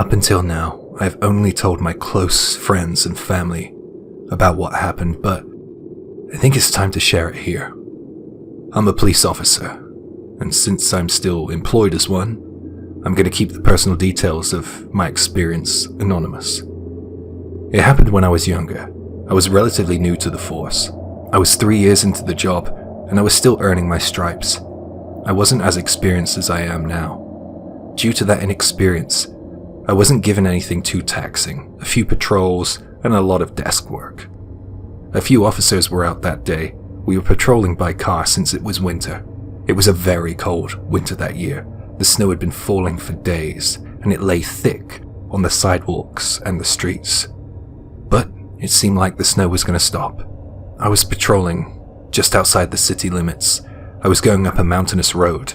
Up until now, I've only told my close friends and family about what happened, but I think it's time to share it here. I'm a police officer, and since I'm still employed as one, I'm going to keep the personal details of my experience anonymous. It happened when I was younger. I was relatively new to the force. I was 3 years into the job, and I was still earning my stripes. I wasn't as experienced as I am now. Due to that inexperience, I wasn't given anything too taxing, a few patrols, and a lot of desk work. A few officers were out that day. We were patrolling by car since it was winter. It was a very cold winter that year. The snow had been falling for days, and it lay thick on the sidewalks and the streets. But it seemed like the snow was going to stop. I was patrolling just outside the city limits. I was going up a mountainous road.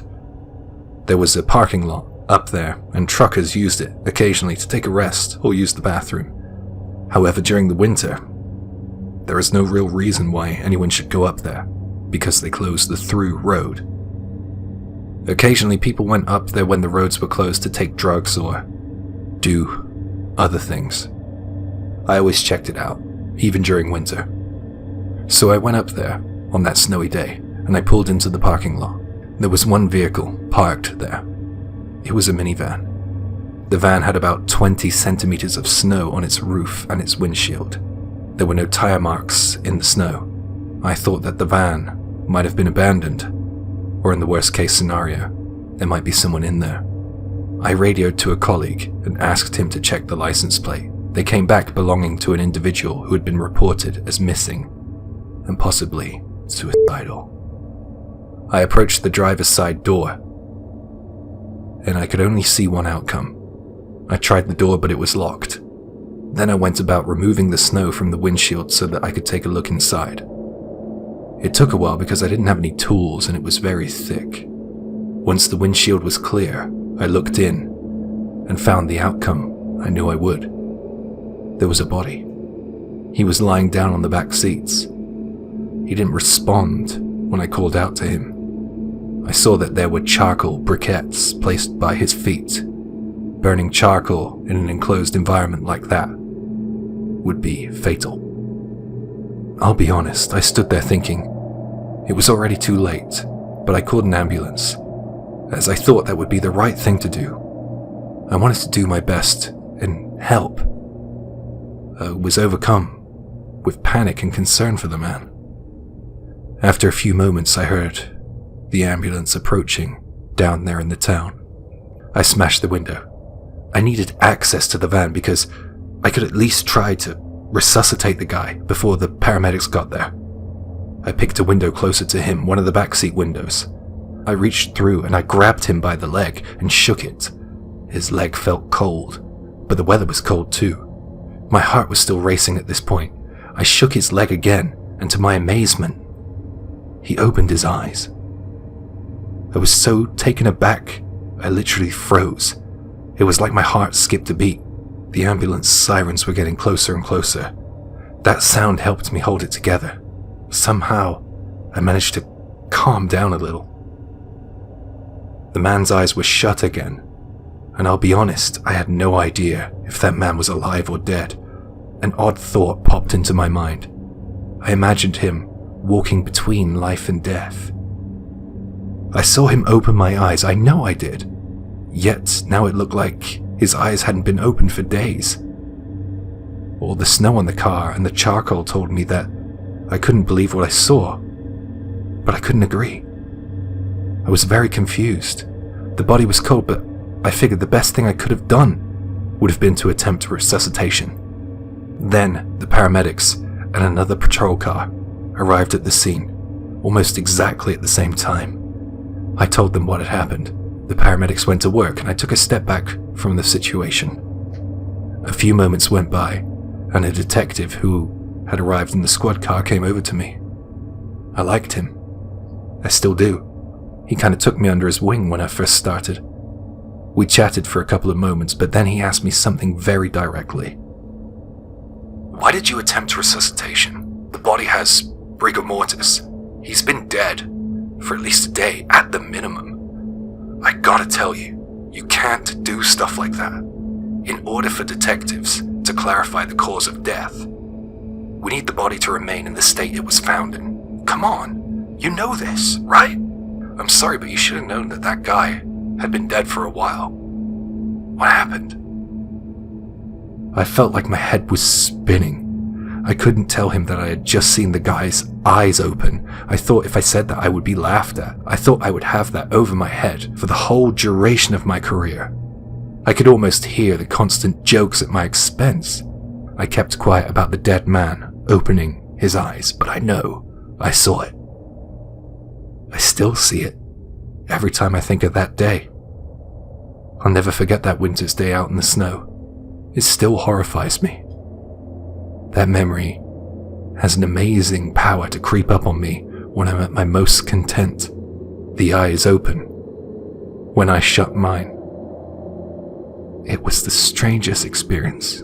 There was a parking lot up there, and truckers used it occasionally to take a rest or use the bathroom. However, during the winter, there is no real reason why anyone should go up there, because they closed the through road. Occasionally, people went up there when the roads were closed to take drugs or do other things. I always checked it out, even during winter. So I went up there on that snowy day, and I pulled into the parking lot. There was one vehicle parked there. It was a minivan. The van had about 20 centimeters of snow on its roof and its windshield. There were no tire marks in the snow. I thought that the van might have been abandoned, or in the worst case scenario, there might be someone in there. I radioed to a colleague and asked him to check the license plate. They came back belonging to an individual who had been reported as missing and possibly suicidal. I approached the driver's side door, and I could only see one outcome. I tried the door, but it was locked. Then I went about removing the snow from the windshield so that I could take a look inside. It took a while because I didn't have any tools and it was very thick. Once the windshield was clear, I looked in and found the outcome I knew I would. There was a body. He was lying down on the back seats. He didn't respond when I called out to him. I saw that there were charcoal briquettes placed by his feet. Burning charcoal in an enclosed environment like that would be fatal. I'll be honest, I stood there thinking. It was already too late, but I called an ambulance, as I thought that would be the right thing to do. I wanted to do my best and help. I was overcome with panic and concern for the man. After a few moments, I heard the ambulance approaching down there in the town. I smashed the window. I needed access to the van because I could at least try to resuscitate the guy before the paramedics got there. I picked a window closer to him, one of the backseat windows. I reached through and I grabbed him by the leg and shook it. His leg felt cold, but the weather was cold too. My heart was still racing at this point. I shook his leg again, and to my amazement, he opened his eyes. I was so taken aback, I literally froze. It was like my heart skipped a beat. The ambulance sirens were getting closer and closer. That sound helped me hold it together. Somehow, I managed to calm down a little. The man's eyes were shut again, and I'll be honest, I had no idea if that man was alive or dead. An odd thought popped into my mind. I imagined him walking between life and death. I saw him open my eyes, I know I did. Yet now it looked like his eyes hadn't been opened for days. All the snow on the car and the charcoal told me that I couldn't believe what I saw, but I couldn't agree. I was very confused. The body was cold, but I figured the best thing I could have done would have been to attempt resuscitation. Then the paramedics and another patrol car arrived at the scene, almost exactly at the same time. I told them what had happened. The paramedics went to work and I took a step back from the situation. A few moments went by and a detective who had arrived in the squad car came over to me. I liked him. I still do. He kind of took me under his wing when I first started. We chatted for a couple of moments, but then he asked me something very directly. Why did you attempt resuscitation? The body has rigor mortis. He's been dead for at least a day at the minimum. I gotta tell you, you can't do stuff like that. In order for detectives to clarify the cause of death, we need the body to remain in the state it was found in. Come on, you know this, right? I'm sorry, but you should have known that that guy had been dead for a while. What happened? I felt like my head was spinning. I couldn't tell him that I had just seen the guy's eyes open. I thought if I said that I would be laughed at. I thought I would have that over my head for the whole duration of my career. I could almost hear the constant jokes at my expense. I kept quiet about the dead man opening his eyes, but I know I saw it. I still see it every time I think of that day. I'll never forget that winter's day out in the snow. It still horrifies me. That memory has an amazing power to creep up on me when I'm at my most content. The eyes open. When I shut mine. It was the strangest experience.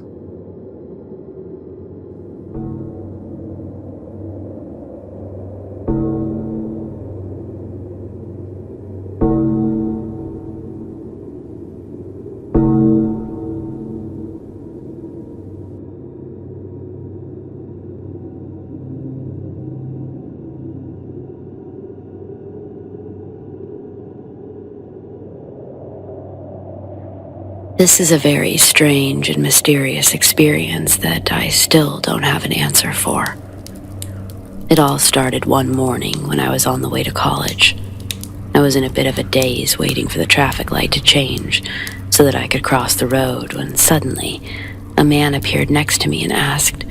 This is a very strange and mysterious experience that I still don't have an answer for. It all started one morning when I was on the way to college. I was in a bit of a daze waiting for the traffic light to change so that I could cross the road when suddenly a man appeared next to me and asked,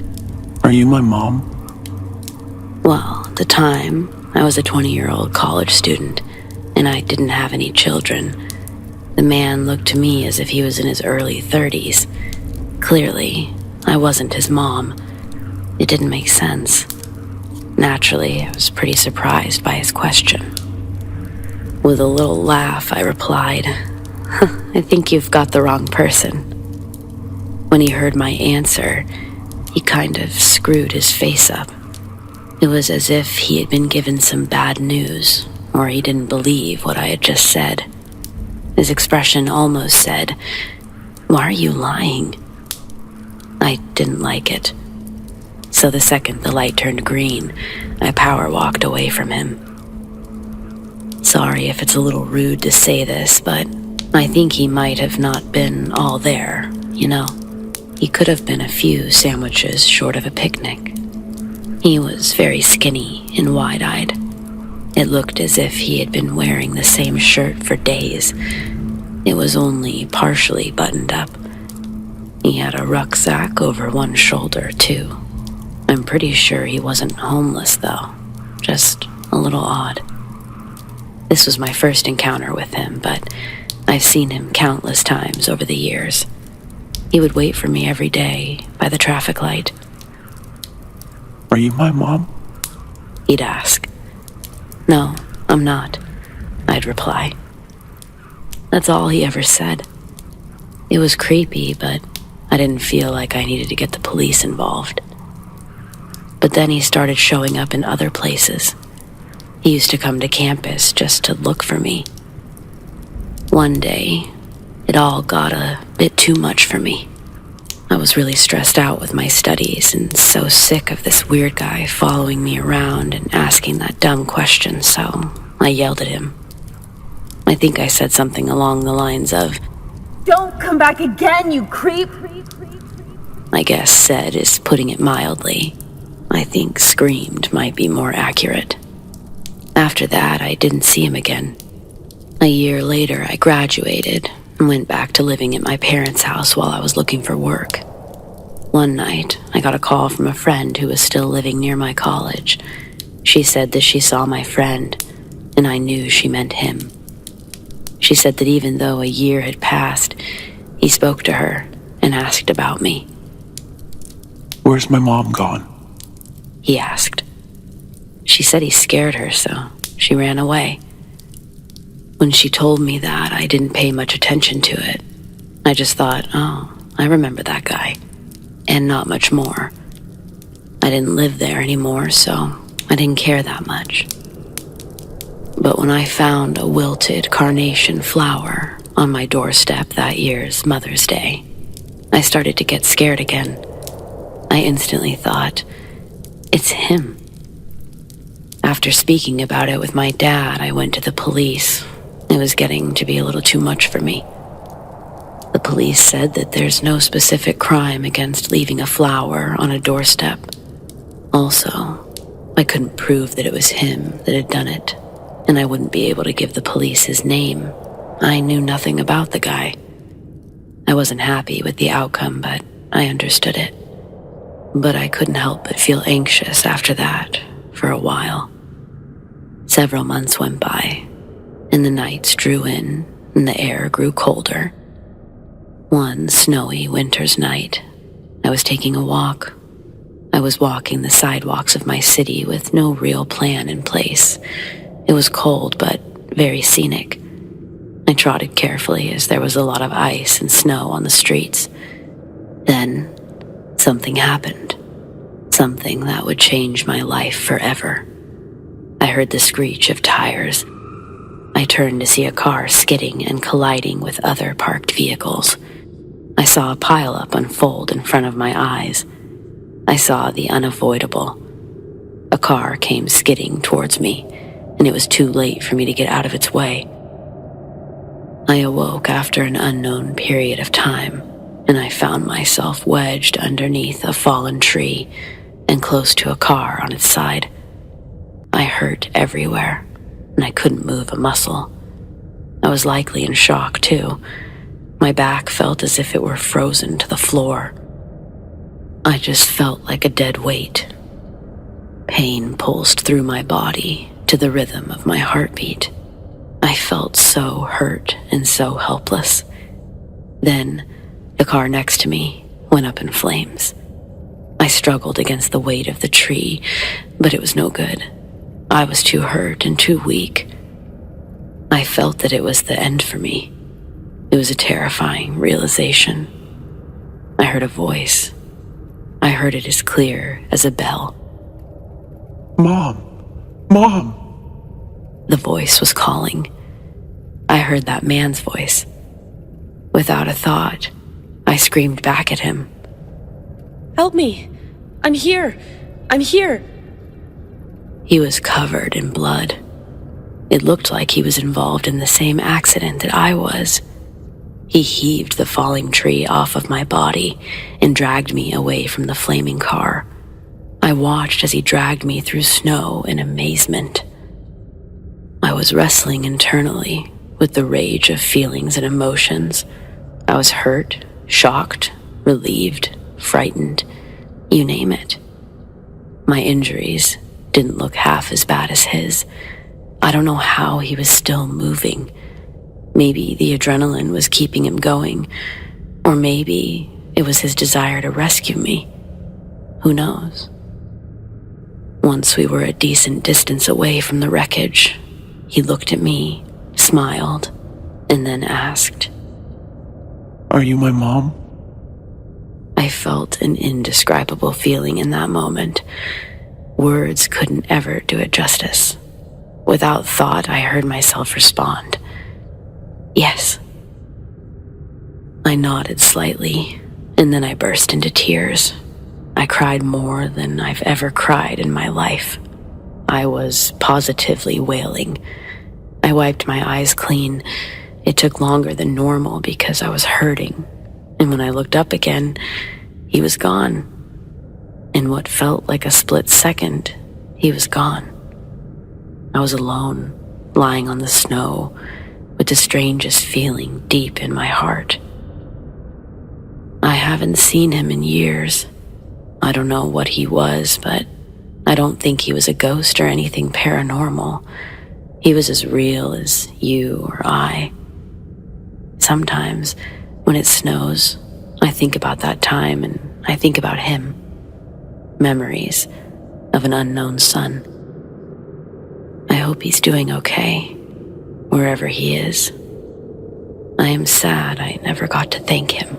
"Are you my mom?" Well, at the time, I was a 20-year-old college student and I didn't have any children. The man looked to me as if he was in his early 30s. Clearly, I wasn't his mom. It didn't make sense. Naturally, I was pretty surprised by his question. With a little laugh, I replied, "I think you've got the wrong person." When he heard my answer, he kind of screwed his face up. It was as if he had been given some bad news, or he didn't believe what I had just said. His expression almost said, "Why are you lying?" I didn't like it. So the second the light turned green, I power walked away from him. Sorry if it's a little rude to say this, but I think he might have not been all there, you know. He could have been a few sandwiches short of a picnic. He was very skinny and wide-eyed. It looked as if he had been wearing the same shirt for days. It was only partially buttoned up. He had a rucksack over one shoulder, too. I'm pretty sure he wasn't homeless, though. Just a little odd. This was my first encounter with him, but I've seen him countless times over the years. He would wait for me every day by the traffic light. "Are you my mom?" He'd ask. "No, I'm not," I'd reply. That's all he ever said. It was creepy, but I didn't feel like I needed to get the police involved. But then he started showing up in other places. He used to come to campus just to look for me. One day, it all got a bit too much for me. I was really stressed out with my studies and so sick of this weird guy following me around and asking that dumb question, so I yelled at him. I think I said something along the lines of, "Don't come back again, you creep!" I guess said is putting it mildly. I think screamed might be more accurate. After that, I didn't see him again. A year later, I graduated and went back to living at my parents' house while I was looking for work. One night, I got a call from a friend who was still living near my college. She said that she saw my friend, and I knew she meant him. She said that even though a year had passed, he spoke to her and asked about me. "Where's my mom gone?" He asked. She said he scared her, so she ran away. When she told me that, I didn't pay much attention to it. I just thought, oh, I remember that guy. And not much more. I didn't live there anymore, so I didn't care that much. But when I found a wilted carnation flower on my doorstep that year's Mother's Day, I started to get scared again. I instantly thought, it's him. After speaking about it with my dad, I went to the police. It was getting to be a little too much for me. The police said that there's no specific crime against leaving a flower on a doorstep. Also, I couldn't prove that it was him that had done it, and I wouldn't be able to give the police his name. I knew nothing about the guy. I wasn't happy with the outcome, but I understood it. But I couldn't help but feel anxious after that for a while. Several months went by, and the nights drew in, and the air grew colder. One snowy winter's night, I was taking a walk. I was walking the sidewalks of my city with no real plan in place. It was cold, but very scenic. I trotted carefully as there was a lot of ice and snow on the streets. Then, something happened. Something that would change my life forever. I heard the screech of tires. I turned to see a car skidding and colliding with other parked vehicles. I saw a pileup unfold in front of my eyes. I saw the unavoidable. A car came skidding towards me, and it was too late for me to get out of its way. I awoke after an unknown period of time, and I found myself wedged underneath a fallen tree and close to a car on its side. I hurt everywhere, and I couldn't move a muscle. I was likely in shock, too. My back felt as if it were frozen to the floor. I just felt like a dead weight. Pain pulsed through my body to the rhythm of my heartbeat. I felt so hurt and so helpless. Then, the car next to me went up in flames. I struggled against the weight of the tree, but it was no good. I was too hurt and too weak. I felt that it was the end for me. It was a terrifying realization. I heard a voice. I heard it as clear as a bell. Mom! Mom! The voice was calling. I heard that man's voice. Without a thought, I screamed back at him. Help me! I'm here! I'm here! He was covered in blood. It looked like he was involved in the same accident that I was. He heaved the falling tree off of my body and dragged me away from the flaming car. I watched as he dragged me through snow in amazement. I was wrestling internally with the rage of feelings and emotions. I was hurt, shocked, relieved, frightened, you name it. My injuries didn't look half as bad as his. I don't know how he was still moving. Maybe the adrenaline was keeping him going, or maybe it was his desire to rescue me. Who knows? Once we were a decent distance away from the wreckage, he looked at me, smiled, and then asked, Are you my mom? I felt an indescribable feeling in that moment. Words couldn't ever do it justice. Without thought, I heard myself respond, Yes. I nodded slightly, and then I burst into tears. I cried more than I've ever cried in my life. I was positively wailing. I wiped my eyes clean. It took longer than normal because I was hurting. And when I looked up again, he was gone. In what felt like a split second, he was gone. I was alone, lying on the snow, with the strangest feeling deep in my heart. I haven't seen him in years. I don't know what he was, but I don't think he was a ghost or anything paranormal. He was as real as you or I. Sometimes, when it snows, I think about that time and I think about him. Memories of an unknown son. I hope he's doing okay, wherever he is. I am sad I never got to thank him.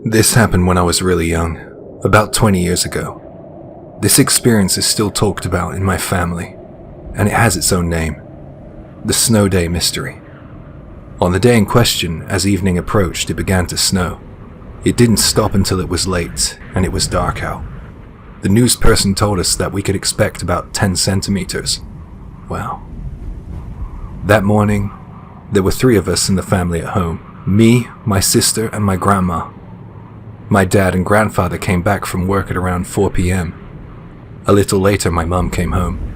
This happened when I was really young, about 20 years ago. This experience is still talked about in my family, and it has its own name, the Snow Day Mystery. On the day in question, as evening approached, it began to snow. It didn't stop until it was late, and it was dark out. The news person told us that we could expect about 10 centimeters. Wow. That morning, there were 3 of us in the family at home. Me, my sister, and my grandma. My dad and grandfather came back from work at around 4 p.m. A little later, my mum came home.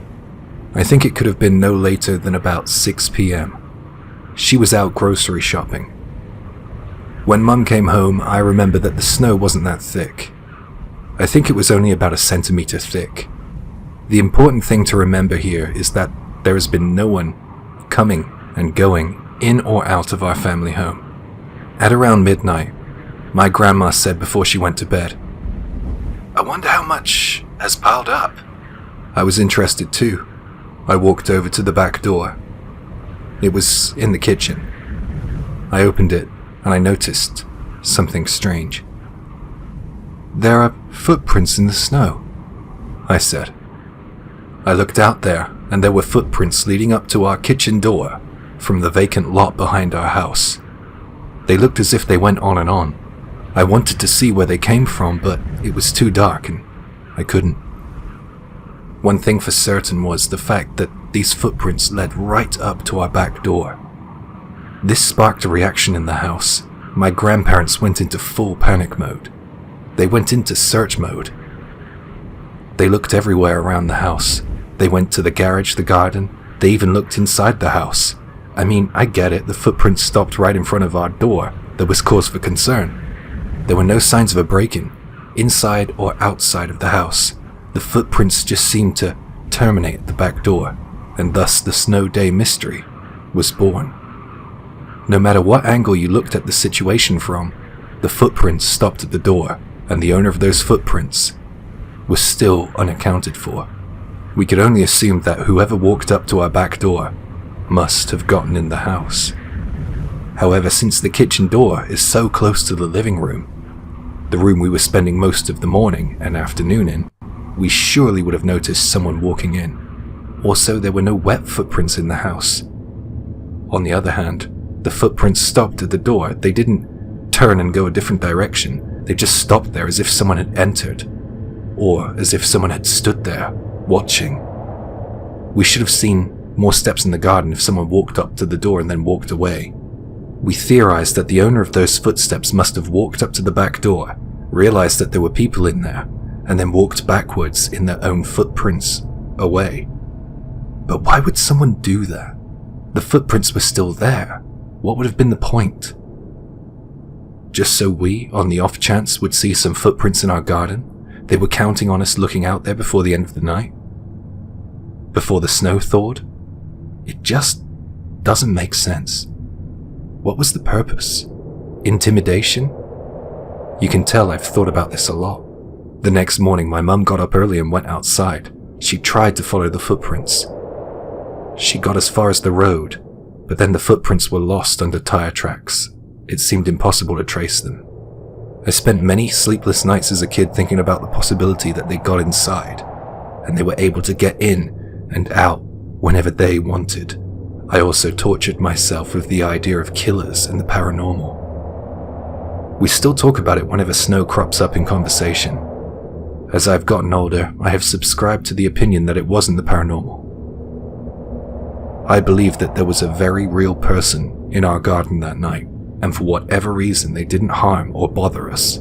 I think it could have been no later than about 6 p.m. She was out grocery shopping. When Mum came home, I remember that the snow wasn't that thick. I think it was only about a centimeter thick. The important thing to remember here is that there has been no one coming and going in or out of our family home. At around midnight, my grandma said before she went to bed, "I wonder how much has piled up." I was interested too. I walked over to the back door. It was in the kitchen. I opened it and I noticed something strange. "There are footprints in the snow," I said. I looked out there and there were footprints leading up to our kitchen door from the vacant lot behind our house. They looked as if they went on and on. I wanted to see where they came from, but it was too dark and I couldn't. One thing for certain was the fact that these footprints led right up to our back door. This sparked a reaction in the house. My grandparents went into full panic mode. They went into search mode. They looked everywhere around the house. They went to the garage, the garden. They even looked inside the house. I mean, I get it, the footprints stopped right in front of our door. There was cause for concern. There were no signs of a break-in, inside or outside of the house. The footprints just seemed to terminate at the back door, and thus the Snow Day Mystery was born. No matter what angle you looked at the situation from, the footprints stopped at the door, and the owner of those footprints was still unaccounted for. We could only assume that whoever walked up to our back door must have gotten in the house. However, since the kitchen door is so close to the living room, the room we were spending most of the morning and afternoon in, we surely would have noticed someone walking in. Also, there were no wet footprints in the house. On the other hand, the footprints stopped at the door. They didn't turn and go a different direction. They just stopped there as if someone had entered, or as if someone had stood there, watching. We should have seen more steps in the garden if someone walked up to the door and then walked away. We theorized that the owner of those footsteps must have walked up to the back door, realized that there were people in there, and then walked backwards in their own footprints away. But why would someone do that? The footprints were still there. What would have been the point? Just so we, on the off chance, would see some footprints in our garden? They were counting on us looking out there before the end of the night? Before the snow thawed? It just doesn't make sense. What was the purpose? Intimidation? You can tell I've thought about this a lot. The next morning, my mum got up early and went outside. She tried to follow the footprints. She got as far as the road, but then the footprints were lost under tire tracks. It seemed impossible to trace them. I spent many sleepless nights as a kid thinking about the possibility that they got inside, and they were able to get in and out whenever they wanted. I also tortured myself with the idea of killers and the paranormal. We still talk about it whenever snow crops up in conversation. As I've gotten older, I have subscribed to the opinion that it wasn't the paranormal. I believe that there was a very real person in our garden that night, and for whatever reason they didn't harm or bother us,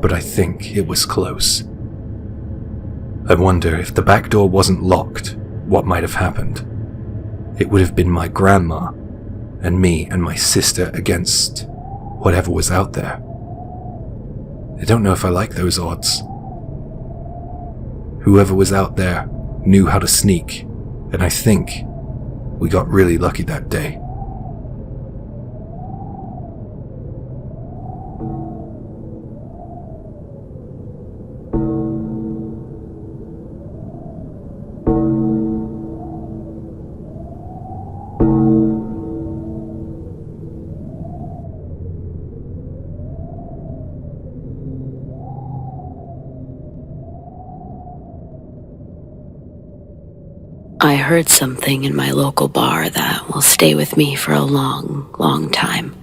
but I think it was close. I wonder if the back door wasn't locked, what might have happened. It would have been my grandma and me and my sister against whatever was out there. I don't know if I like those odds. Whoever was out there knew how to sneak, and I think we got really lucky that day. I heard something in my local bar that will stay with me for a long, long time.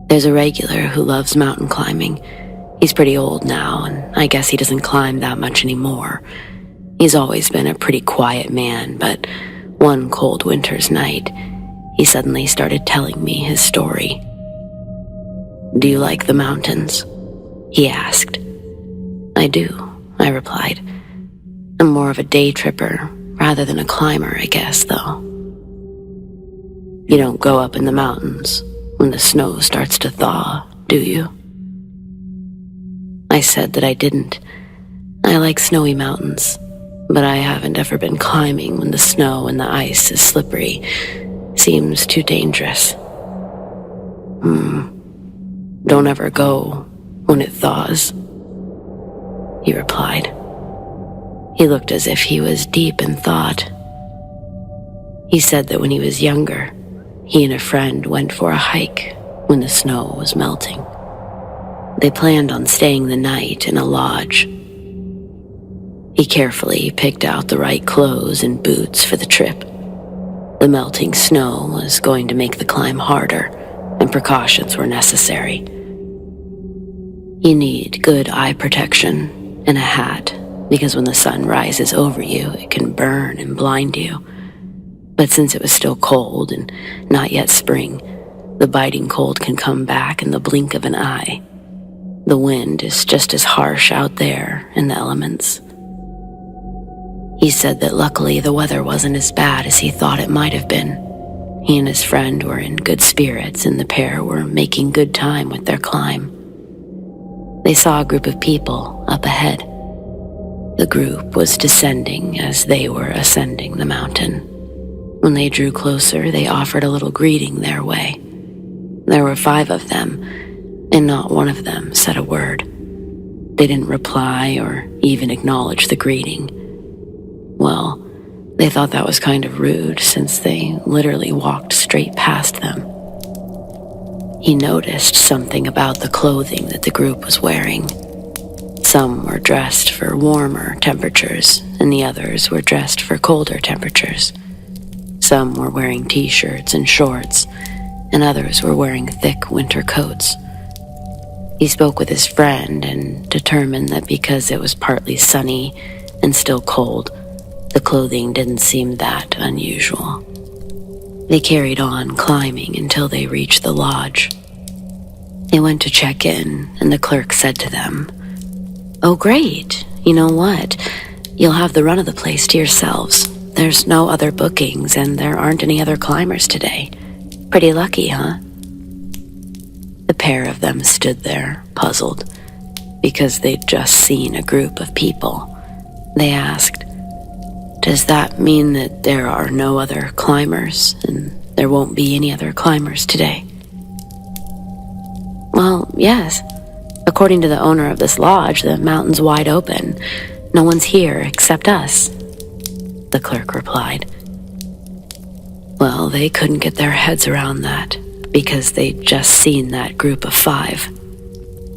There's a regular who loves mountain climbing. He's pretty old now, and I guess he doesn't climb that much anymore. He's always been a pretty quiet man, but one cold winter's night, he suddenly started telling me his story. "Do you like the mountains?" he asked. "I do," I replied. "I'm more of a day tripper rather than a climber, I guess, though." "You don't go up in the mountains when the snow starts to thaw, do you?" I said that I didn't. I like snowy mountains, but I haven't ever been climbing when the snow and the ice is slippery. Seems too dangerous. Don't ever go when it thaws," he replied. He looked as if he was deep in thought. He said that when he was younger, he and a friend went for a hike when the snow was melting. They planned on staying the night in a lodge. He carefully picked out the right clothes and boots for the trip. The melting snow was going to make the climb harder, and precautions were necessary. You need good eye protection and a hat, because when the sun rises over you, it can burn and blind you. But since it was still cold and not yet spring, the biting cold can come back in the blink of an eye. The wind is just as harsh out there in the elements. He said that luckily the weather wasn't as bad as he thought it might have been. He and his friend were in good spirits, and the pair were making good time with their climb. They saw a group of people up ahead. The group was descending as they were ascending the mountain. When they drew closer, they offered a little greeting their way. There were 5 of them, and not one of them said a word. They didn't reply or even acknowledge the greeting. Well, they thought that was kind of rude since they literally walked straight past them. He noticed something about the clothing that the group was wearing. Some were dressed for warmer temperatures, and the others were dressed for colder temperatures. Some were wearing t-shirts and shorts, and others were wearing thick winter coats. He spoke with his friend and determined that because it was partly sunny and still cold, the clothing didn't seem that unusual. They carried on climbing until they reached the lodge. They went to check in, and the clerk said to them, "Oh, great. You know what? You'll have the run of the place to yourselves. There's no other bookings, and there aren't any other climbers today. Pretty lucky, huh?" The pair of them stood there, puzzled, because they'd just seen a group of people. They asked, "Does that mean that there are no other climbers, and there won't be any other climbers today?" "Well, yes. According to the owner of this lodge, the mountain's wide open. No one's here except us," the clerk replied. Well, they couldn't get their heads around that, because they'd just seen that group of 5.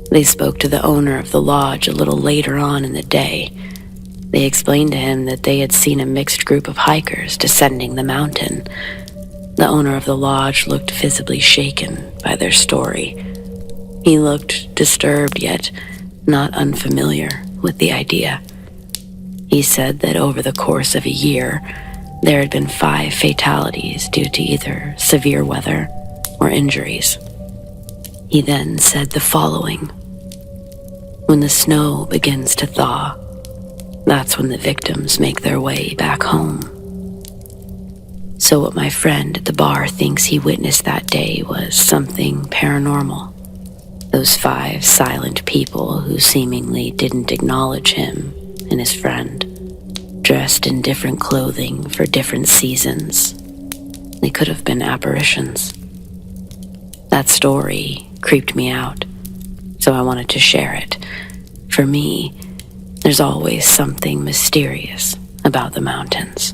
They spoke to the owner of the lodge a little later on in the day. They explained to him that they had seen a mixed group of hikers descending the mountain. The owner of the lodge looked visibly shaken by their story. He looked disturbed, yet not unfamiliar with the idea. He said that over the course of a year, there had been 5 fatalities due to either severe weather or injuries. He then said the following: "When the snow begins to thaw, that's when the victims make their way back home." So what my friend at the bar thinks he witnessed that day was something paranormal. Those 5 silent people who seemingly didn't acknowledge him and his friend, dressed in different clothing for different seasons. They could have been apparitions. That story creeped me out, so I wanted to share it. For me, there's always something mysterious about the mountains.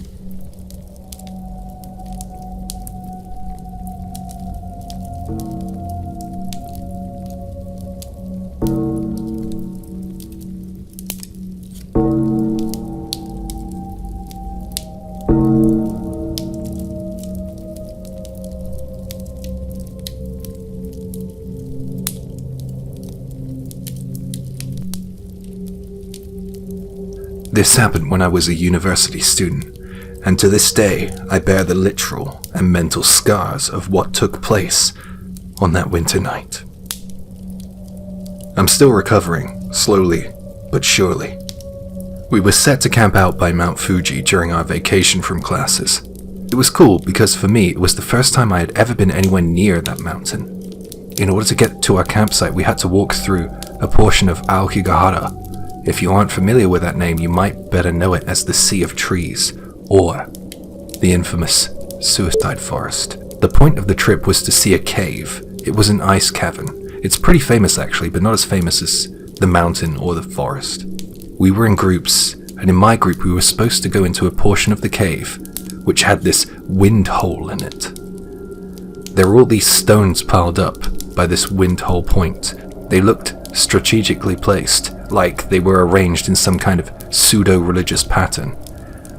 This happened when I was a university student, and to this day I bear the literal and mental scars of what took place on that winter night. I'm still recovering, slowly but surely. We were set to camp out by Mount Fuji during our vacation from classes. It was cool because for me it was the first time I had ever been anywhere near that mountain. In order to get to our campsite, we had to walk through a portion of Aokigahara. If you aren't familiar with that name, you might better know it as the Sea of Trees, or the infamous Suicide Forest. The point of the trip was to see a cave. It was an ice cavern. It's pretty famous actually, but not as famous as the mountain or the forest. We were in groups, and in my group we were supposed to go into a portion of the cave which had this wind hole in it. There were all these stones piled up by this wind hole point. They looked strategically placed, like they were arranged in some kind of pseudo-religious pattern.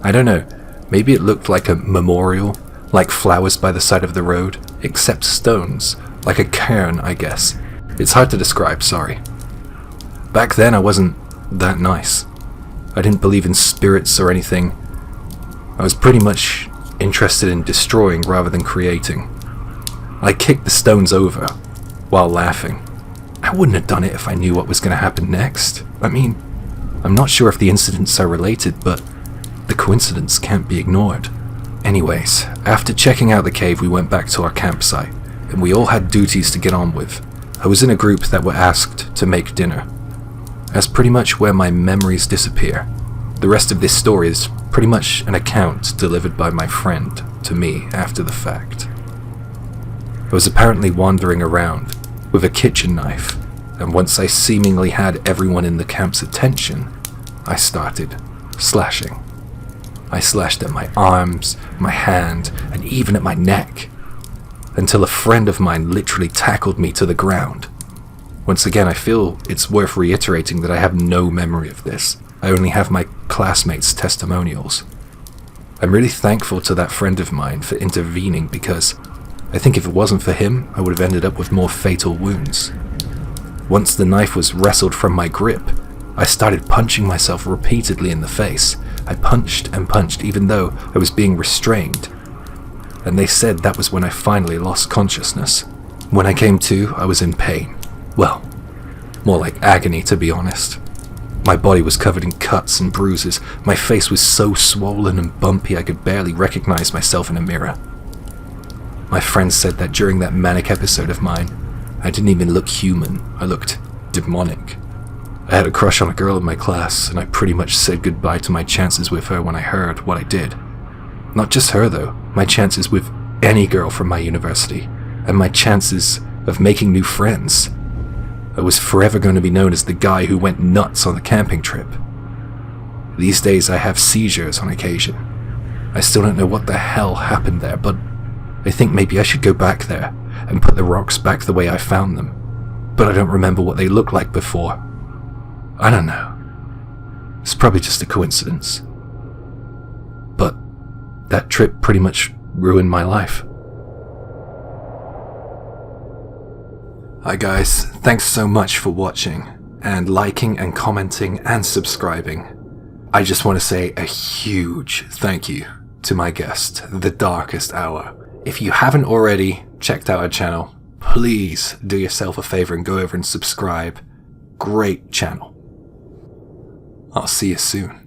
I don't know, maybe it looked like a memorial, like flowers by the side of the road, except stones, like a cairn, I guess. It's hard to describe, sorry. Back then I wasn't that nice. I didn't believe in spirits or anything. I was pretty much interested in destroying rather than creating. I kicked the stones over while laughing. I wouldn't have done it if I knew what was going to happen next. I mean, I'm not sure if the incidents are related, but the coincidence can't be ignored. Anyways, after checking out the cave, we went back to our campsite, and we all had duties to get on with. I was in a group that were asked to make dinner. That's pretty much where my memories disappear. The rest of this story is pretty much an account delivered by my friend to me after the fact. I was apparently wandering around with a kitchen knife, and once I seemingly had everyone in the camp's attention, I started slashing. I slashed at my arms, my hand, and even at my neck, until a friend of mine literally tackled me to the ground. Once again, I feel it's worth reiterating that I have no memory of this. I only have my classmates' testimonials. I'm really thankful to that friend of mine for intervening because I think if it wasn't for him, I would have ended up with more fatal wounds. Once the knife was wrestled from my grip, I started punching myself repeatedly in the face. I punched and punched even though I was being restrained. And they said that was when I finally lost consciousness. When I came to, I was in pain. Well, more like agony to be honest. My body was covered in cuts and bruises. My face was so swollen and bumpy I could barely recognize myself in a mirror. My friends said that during that manic episode of mine, I didn't even look human. I looked demonic. I had a crush on a girl in my class, and I pretty much said goodbye to my chances with her when I heard what I did. Not just her though, my chances with any girl from my university, and my chances of making new friends. I was forever going to be known as the guy who went nuts on the camping trip. These days I have seizures on occasion. I still don't know what the hell happened there, but I think maybe I should go back there and put the rocks back the way I found them. But I don't remember what they looked like before. I don't know. It's probably just a coincidence. But that trip pretty much ruined my life. Hi guys, thanks so much for watching, and liking and commenting and subscribing. I just want to say a huge thank you to my guest, The Darkest Hour. If you haven't already checked out our channel, please do yourself a favor and go over and subscribe. Great channel. I'll see you soon.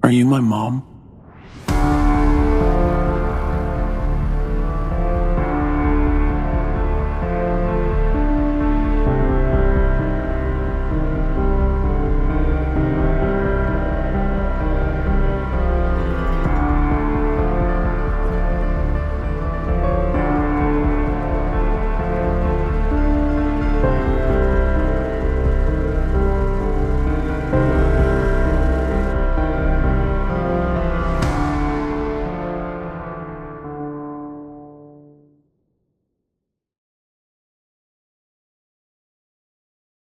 Are you my mom?